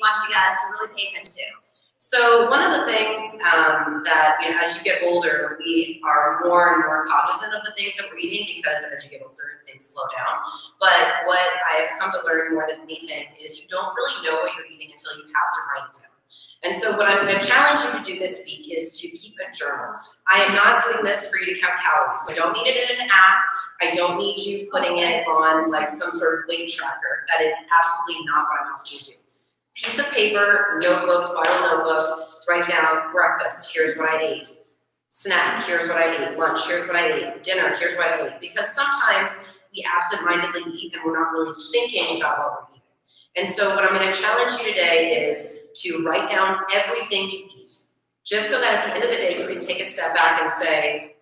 want you guys to really pay attention to? So one of the things that, as you get older, we are more and more cognizant of the things that we're eating because as you get older, things slow down. But what I have come to learn more than anything is you don't really know what you're eating until you have to write it down. And so what I'm going to challenge you to do this week is to keep a journal. I am not doing this for you to count calories. So I don't need it in an app. I don't need you putting it on like some sort of weight tracker. That is absolutely not what I'm asking you to do. Piece of paper, notebook, spiral notebook, write down breakfast, here's what I ate. Snack, here's what I ate. Lunch, here's what I ate. Dinner, here's what I ate. Because sometimes we absentmindedly eat and we're not really thinking about what we're eating. And so what I'm going to challenge you today is to write down everything you eat, just so that at the end of the day you can take a step back and say,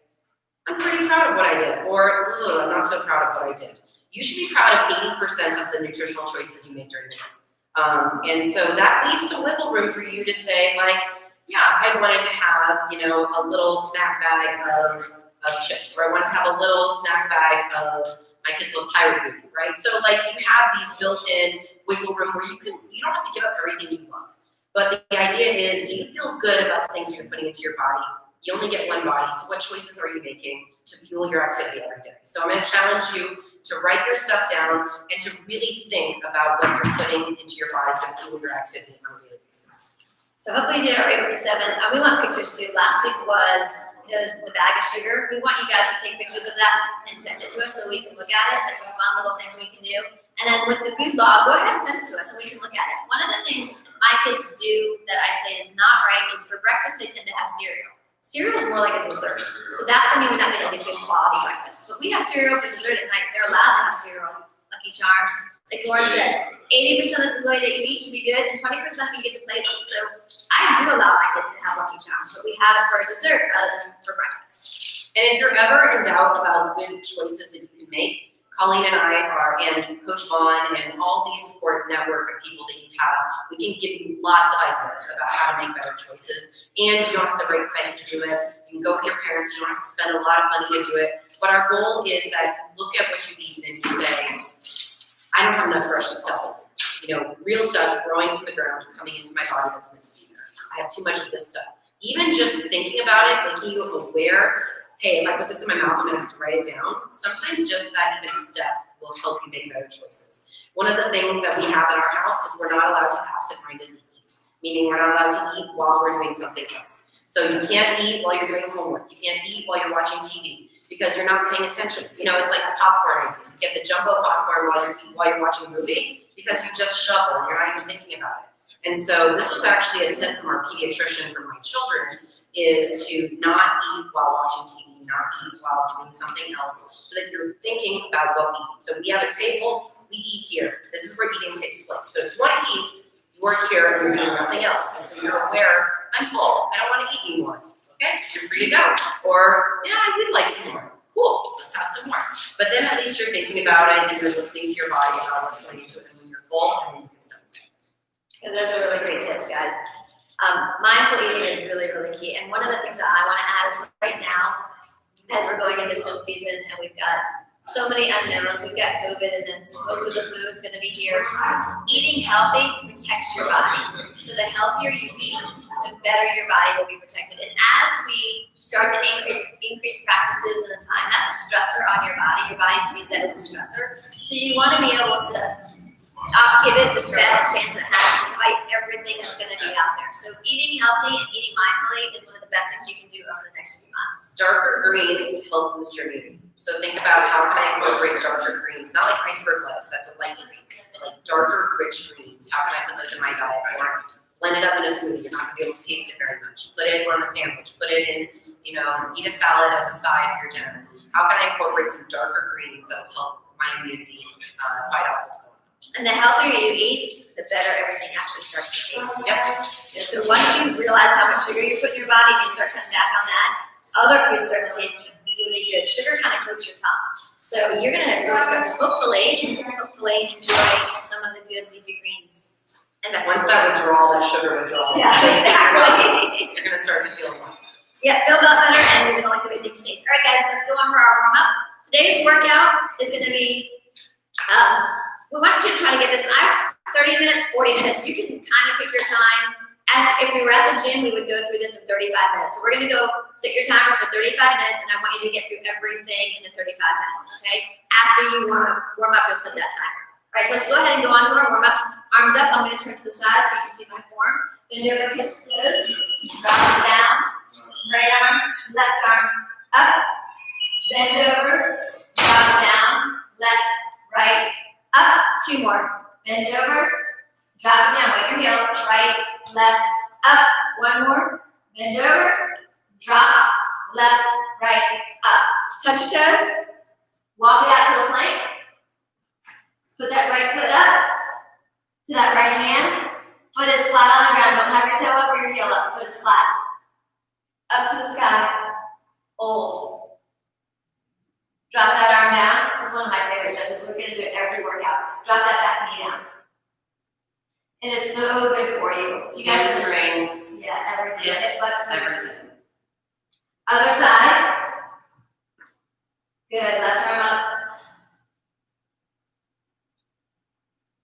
I'm pretty proud of what I did, or I'm not so proud of what I did. You should be proud of 80% of the nutritional choices you make during the day. And so that leaves some wiggle room for you to say, like, yeah, I wanted to have, a little snack bag of chips, or I wanted to have a little snack bag of my kids' little pirate movie, right? So like you have these built-in wiggle room where you don't have to give up everything you love. But the idea is, do you feel good about the things you're putting into your body? You only get one body, so what choices are you making to fuel your activity every day? So I'm going to challenge you to write your stuff down and to really think about what you're putting into your body to fuel your activity on a daily basis. So hopefully you did it right with the 7. We want pictures too. Last week was the bag of sugar. We want you guys to take pictures of that and send it to us so we can look at it. That's some fun little things we can do. And then with the food log, go ahead and send it to us and we can look at it. One of the things my kids do that I say is not right is for breakfast they tend to have cereal. Cereal is more like a dessert. So that for me would not be like a good quality breakfast. But we have cereal for dessert at night. They're allowed to have cereal, Lucky Charms. Like Lauren said, 80% of the that you eat should be good and 20% you get to play with. So I do allow my kids to have Lucky Charms, but we have it for a dessert rather than for breakfast. And if you're ever in doubt about good choices that you can make, Colleen and I and Coach Vaughn and all these support network of people that you have, we can give you lots of ideas about how to make better choices. And you don't have to break the bank to do it. You can go with your parents. You don't have to spend a lot of money to do it. But our goal is that look at what you eat and you say, I don't have enough fresh stuff. Real stuff growing from the ground, coming into my body that's meant to be there. I have too much of this stuff. Even just thinking about it, making you aware, hey, if I put this in my mouth, I'm going to have to write it down. Sometimes just that even step will help you make better choices. One of the things that we have in our house is we're not allowed to absent-mindedly eat, meaning we're not allowed to eat while we're doing something else. So you can't eat while you're doing homework. You can't eat while you're watching TV because you're not paying attention. It's like the popcorn idea. You get the jumbo popcorn while you're watching a movie because you just shovel and you're not even thinking about it. And so this was actually a tip from our pediatrician for my children, is to not eat while watching TV, not eat while doing something else, so that you're thinking about what we eat. So we have a table, we eat here. This is where eating takes place. So if you want to eat, you work here and you're doing nothing else. And so you're aware, I'm full, I don't want to eat anymore. Okay, you're free to go. Or, yeah, I would like some more. Cool, let's have some more. But then at least you're thinking about it and you're listening to your body about what's going into it, and when you're full, and then you can stop. Those are really great tips, guys. Mindful eating is really, really key. And one of the things that I want to add is right now, as we're going into swim season and we've got so many unknowns, we've got COVID and then supposedly the flu is going to be here. Eating healthy protects your body. So the healthier you eat, the better your body will be protected. And as we start to increase practices in the time, that's a stressor on your body. Your body sees that as a stressor. So you want to be able to give it the best chance it has to fight everything that's going to be out there. So eating healthy and eating mindfully is one of the best things you can do over the next few months. Darker greens help boost your immunity. So think about how can I incorporate darker greens, not like iceberg lettuce, that's a light green, but like darker, rich greens. How can I put those in my diet? Or blend it up in a smoothie. You're not going to be able to taste it very much. Put it on a sandwich. Put it in, eat a salad as a side for your dinner. How can I incorporate some darker greens that will help my immunity fight off what's going on? And the healthier you eat, the better everything actually starts to taste. Yep. So once you realize how much sugar you put in your body and you start cutting back on that, other foods start to taste really good. Sugar kind of coats your tongue. So you're going to really start to hopefully enjoy some of the good leafy greens and vegetables. Once that withdrawal, that sugar withdrawal. Yeah, exactly. You're going to start to feel a lot. Yeah, feel a lot better and you're going to like the way things taste. All right, guys, let's go on for our warm-up. Today's workout is going to be, we want you to try to get this. I 30 minutes, 40 minutes. You can kind of pick your time. And if we were at the gym, we would go through this in 35 minutes. So we're gonna go set your timer for 35 minutes, and I want you to get through everything in the 35 minutes, okay? After you warm up, you'll set that timer. All right, so let's go ahead and go on to our warm-ups. Arms up, I'm gonna turn to the side so you can see my form. Bend over, tips, toes, drop it down. Right arm, left arm, up. Bend over, drop it down, left, right, up. 2 more. Bend over, drop it down, weight your heels, right, left, up. 1 more. Bend over, drop, left, right, up. Let's touch your toes. Walk it out to a plank. Put that right foot up to that right hand. Foot is flat on the ground. Don't have your toe up or your heel up. Foot is flat. Up to the sky. Hold. Drop that arm down. This is one of my favorite stretches. We're going to do it every workout. Drop that back knee down. It is so good for you. You guys Hamstrings. Yeah, everything. Hips, It flexes everything. Other side. Good. Left arm up.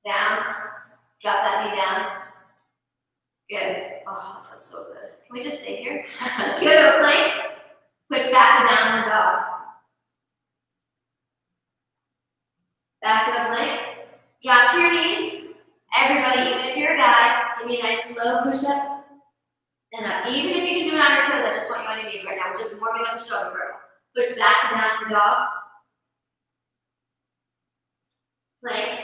Down. Drop that knee down. Good. Oh, that's so good. Can we just stay here? Let's go to a plank. Push back to downward dog. Back to a plank. Drop to your knees. Everybody, even if you're a guy, give me a nice slow push up and up. Even if you can do it on your toes, I just want you on your knees right now. We're just warming up the shoulder girdle. Push back to downward dog. Plank.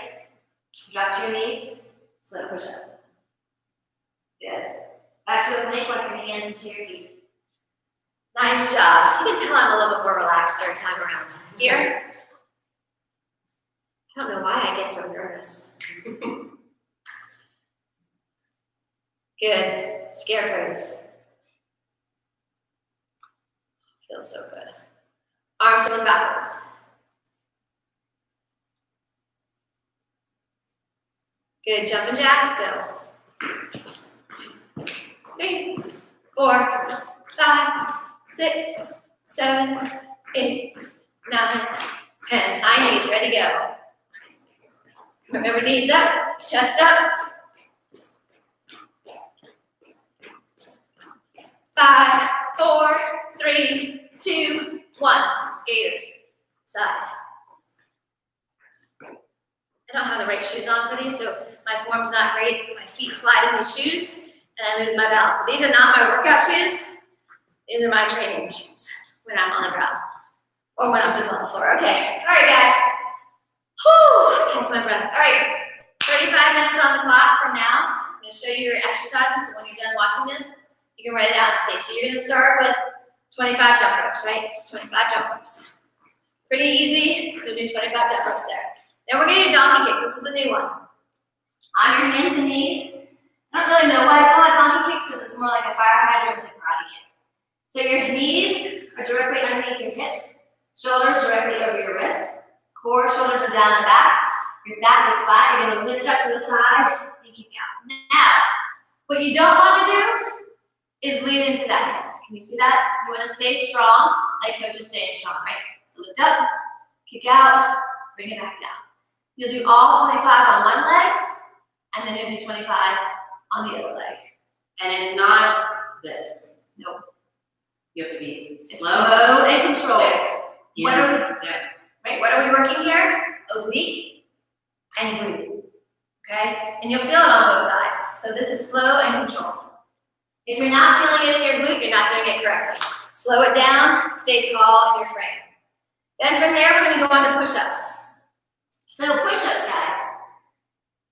Drop to your knees. Slow push up. Good. Back to a plank, walk your hands into your feet. Nice job. You can tell I'm a little bit more relaxed third time around. Here. I don't know why I get so nervous. Good. Scarecrows. Feels so good. Arms circles backwards. Good. Jumping jacks. Go. 3, 4, 5, 6, 7, 8, 9, 10. High knees. Ready to go. Remember, knees up, chest up. 5, 4, 3, 2, 1. Skaters. Side. I don't have the right shoes on for these, so my form's not great. My feet slide in these shoes, and I lose my balance. So these are not my workout shoes. These are my training shoes when I'm on the ground or when I'm just on the floor. Okay. All right, guys. Whew. Catch my breath. All right. 35 minutes on the clock from now. I'm going to show you your exercises, so when you're done watching this, you can write it out and say. So you're going to start with 25 jump ropes, right? Just 25 jump ropes. Pretty easy. You'll do 25 jump ropes there. Then we're going to do donkey kicks. This is a new one. On your hands and knees. I don't really know why I call it donkey kicks, because it's more like a fire hydrant with a karate kick. So your knees are directly underneath your hips, shoulders directly over your wrists, core, shoulders are down and back. Your back is flat. You're going to lift up to the side and kick out. Now, what you don't want to do is lean into that hip. Can you see that? You want to stay strong, like coach is staying strong, right? So lift up, kick out, bring it back down. You'll do all 25 on one leg, and then you'll do 25 on the other leg. And it's not this. Nope. You have to be It's slow. slow and controlled. Yeah. What are we, Yeah. right, what are we working here? Oblique and glute. Okay? And you'll feel it on both sides. So this is slow and controlled. If you're not feeling it in your glute, you're not doing it correctly. Slow it down, stay tall in your frame. Then from there, we're going to go on to push-ups. So push-ups, guys.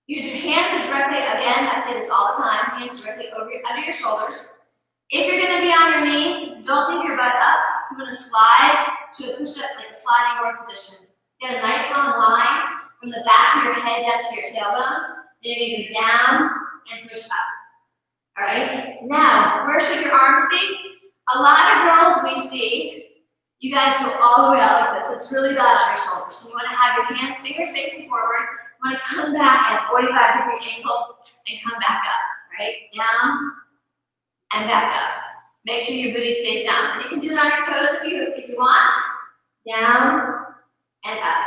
Your hands are directly, again, I say this all the time, hands directly under your shoulders. If you're going to be on your knees, don't leave your butt up. You're going to slide to a push-up, like a sliding board position. Get a nice long line from the back of your head down to your tailbone. Then you're going to go down and push up. All right? Now, where should your arms be? A lot of girls we see, you guys go all the way out like this. It's really bad on your shoulders. So you want to have your hands, fingers facing forward. You want to come back at a 45-degree angle and come back up. Right? Down and back up. Make sure your booty stays down. And you can do it on your toes if you want. Down and up.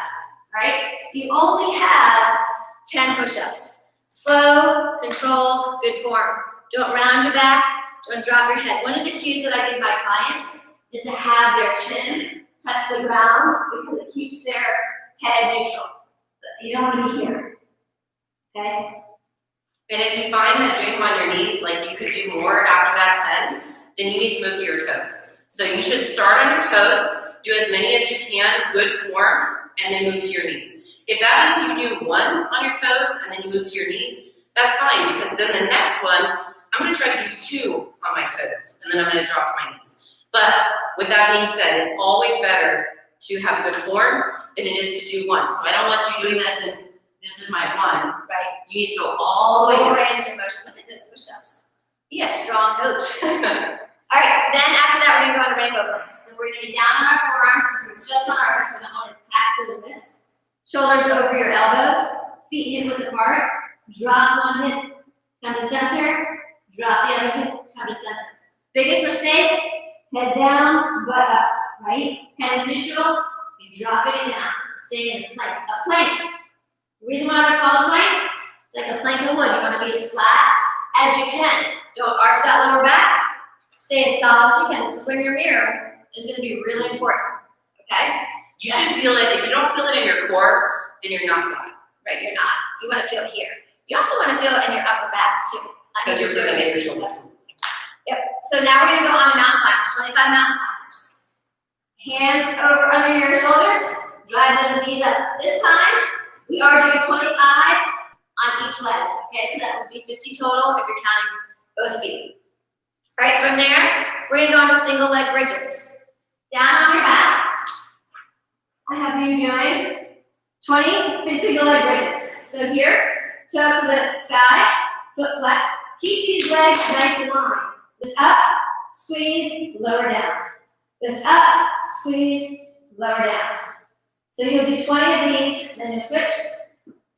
Right? You only have 10 push-ups. Slow, control, good form. Don't round your back, don't drop your head. One of the cues that I give my clients is to have their chin touch the ground because it keeps their head neutral. You don't want to be here, okay? And if you find that doing them on your knees, like you could do more after that 10, then you need to move to your toes. So you should start on your toes, do as many as you can, good form, and then move to your knees. If that means you do 1 on your toes and then you move to your knees, that's fine, because then the next one, I'm gonna try to do 2 on my toes, and then I'm gonna drop to my knees. But with that being said, it's always better to have good form than it is to do 1. So I don't want you doing this and this is my 1. Right. You need to go all the way Full up. range of motion. Look at this push-ups. You have strong coach. All right, then after that, we're gonna go on to rainbow planks. So we're gonna be down on our forearms since we're just on our wrists. We don't want to tax the wrists. Shoulders over your elbows, feet hip width apart. Drop one hip, come to center. Drop the other hip, come to center. Biggest mistake, head down, butt up, right? Head is neutral, you drop it down. Stay in a plank. A plank. The reason why they're called a plank, it's like a plank of wood. You want to be as flat as you can. Don't arch that lower back. Stay as solid as you can. This is when your mirror is going to be really important, okay? You should feel it. If you don't feel it in your core, then you're not flat. Right, you're not. You want to feel it here. You also want to feel it in your upper back, too. Because you're doing it in your shoulder. Yep. So now we're going to go on to mountain climbers, 25 mountain climbers. Hands over under your shoulders. Drive those knees up. This time, we are doing 25 on each leg. Okay, so that will be 50 total if you're counting both feet. All right, from there, we're going to go into single leg bridges. Down on your back. I have you doing 20 single leg bridges. So here, toe up to the sky, foot flex. Keep these legs nice and long. Lift up, squeeze, lower down. Lift up, squeeze, lower down. So you'll do 20 of these, then you'll switch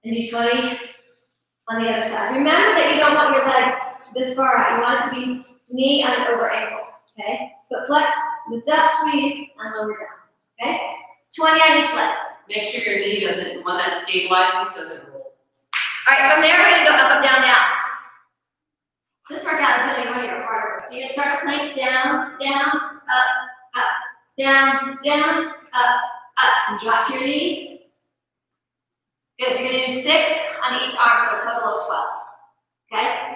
and do 20 on the other side. Remember that you don't want your leg this far out. You want it to be knee and over ankle, okay? Foot flex, lift up, squeeze, and lower down, okay? 20 on each leg. Make sure your knee doesn't, one that's stabilizing, doesn't roll. All right, from there, we're gonna go up, up, down, downs. This workout is gonna be one of your harder ones. So you're gonna start a plank, down, down, up, down, down, up, and drop to your knees. Good, you're gonna do 6 on each arm, so a total of 12, okay?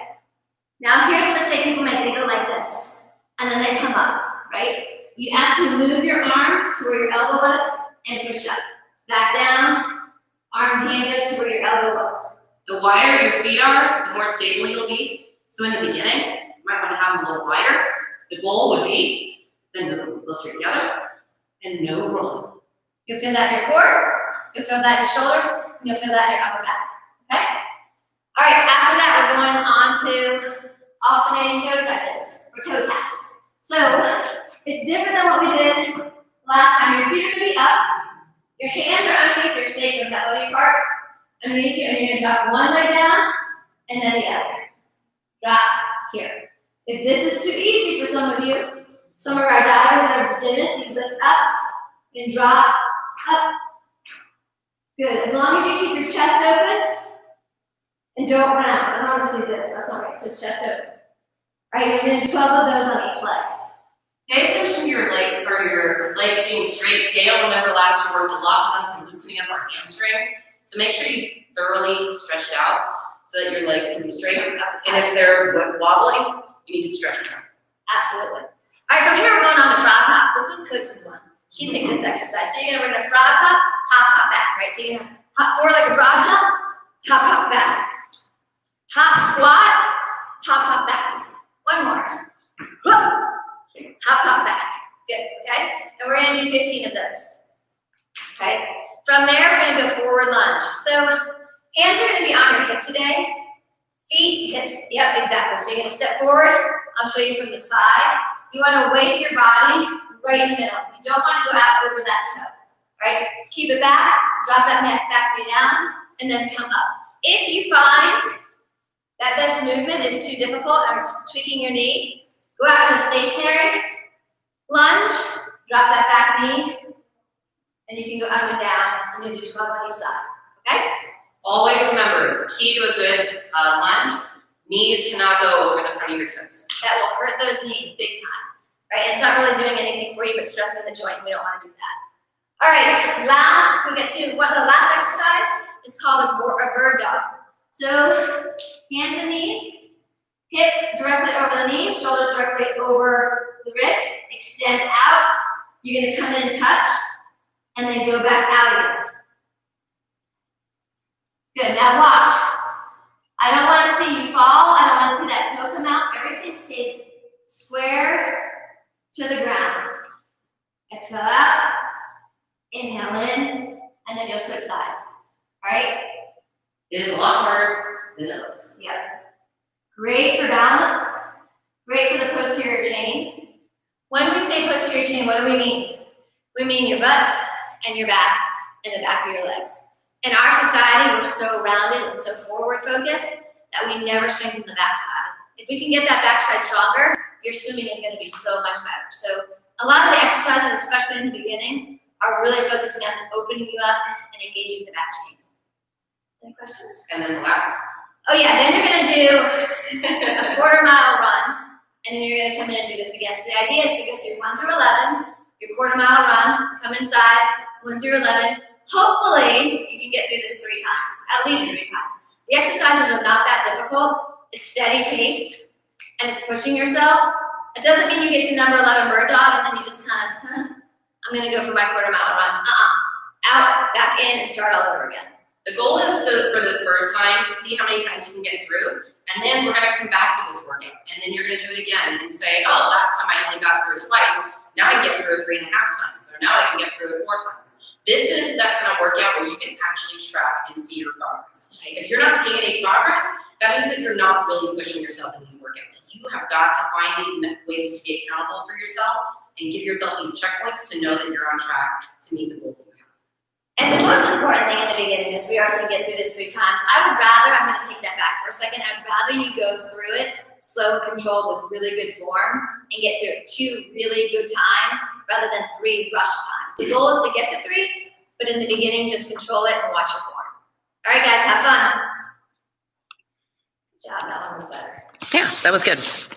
Now here's a mistake people make, they go like this, and then they come up, right? You actually move your arm to where your elbow was, and push up. Back down, arm and hand goes to where your elbow was. The wider your feet are, the more stable you'll be. So in the beginning, you might want to have them a little wider. The goal would be, then move them closer together, and no rolling. You'll feel that in your core, you'll feel that in your shoulders, and you'll feel that in your upper back, okay? All right, after that, we're going on to alternating toe touches, or toe taps. So, it's different than what we did last time. Your feet are gonna be up, your hands are underneath your sacrum, that body part, underneath you, and you're gonna drop one leg down, and then the other. Drop here. If this is too easy for some of you, some of our divers and our gymnasts, you lift up and drop up. Good. As long as you keep your chest open and don't run out. I don't want to see this. That's all right. So chest open. All right, you're going to do 12 of those on each leg. Pay attention to your legs, or your legs being straight. Gail, remember last year worked a lot with us on loosening up our hamstring. So make sure you've thoroughly stretched out so that your legs can be straight. And if they're wobbling, you need to stretch them. Absolutely. All right, from here we're going on to frog hops. This was Coach's one. She picked this exercise. So we're gonna frog hop, hop back, right? So you're gonna hop forward like a broad jump, hop back. Hop, squat, hop back. One more. Hop back. Good, okay? And we're gonna do 15 of those. Okay? From there, we're gonna go forward lunge. So hands are gonna be on your hip today. Feet, hips, yep, exactly. So you're gonna step forward. I'll show you from the side. You wanna weight your body right in the middle. You don't wanna go out over that toe, right? Keep it back, drop that back knee down, and then come up. If you find that this movement is too difficult, I'm tweaking your knee, go out to a stationary lunge, drop that back knee, and you can go up and down, and you'll do 12 on each side, okay? Always remember, the key to a good lunge, knees cannot go over the front of your toes. That will hurt those knees big time, right? And it's not really doing anything for you but stressing the joint. We don't want to do that. All right, last, we get to the last exercise is called a bird dog. So hands and knees, hips directly over the knees, shoulders directly over the wrists, extend out. You're gonna come in and touch, and then go back out again. Good, now watch. I don't wanna see you fall, I don't wanna see that toe come out. Everything stays square to the ground. Exhale out, inhale in, and then you'll switch sides, all right? It is a lot harder than it looks. Yep. Great for balance, great for the posterior chain. When we say posterior chain, what do we mean? We mean your butts and your back and the back of your legs. In our society, we're so rounded and so forward focused that we never strengthen the backside. If we can get that backside stronger, your swimming is going to be so much better. So a lot of the exercises, especially in the beginning, are really focusing on opening you up and engaging the back chain. Any questions? And then the last. Oh yeah, then you're gonna do a quarter-mile run, and then you're gonna come in and do this again. So the idea is to go through 1 through 11, your quarter-mile run, come inside, 1 through 11. Hopefully, you can get through this 3 times, at least 3 times. The exercises are not that difficult. It's steady pace, and it's pushing yourself. It doesn't mean you get to number 11 bird dog, and then you just kind of, I'm gonna go for my quarter-mile run. Out, back in, and start all over again. The goal is to, for this first time, see how many times you can get through, and then we're gonna come back to this workout, and then you're gonna do it again and say, oh, last time I only got through it twice, now I get through it 3.5 times, or now I can get through it 4 times. This is that kind of workout where you can actually track and see your progress. If you're not seeing any progress, that means that you're not really pushing yourself in these workouts. You have got to find these ways to be accountable for yourself and give yourself these checkpoints to know that you're on track to meet the goals that you have. And the most important thing in the beginning is we are going to get through this 3 times. I'm going to take that back for a second. I'd rather you go through it slow and controlled with really good form and get through it 2 really good times rather than 3 rushed times. The goal is to get to 3, but in the beginning, just control it and watch your form. All right, guys, have fun. Good job. That one was better. Yeah, that was good.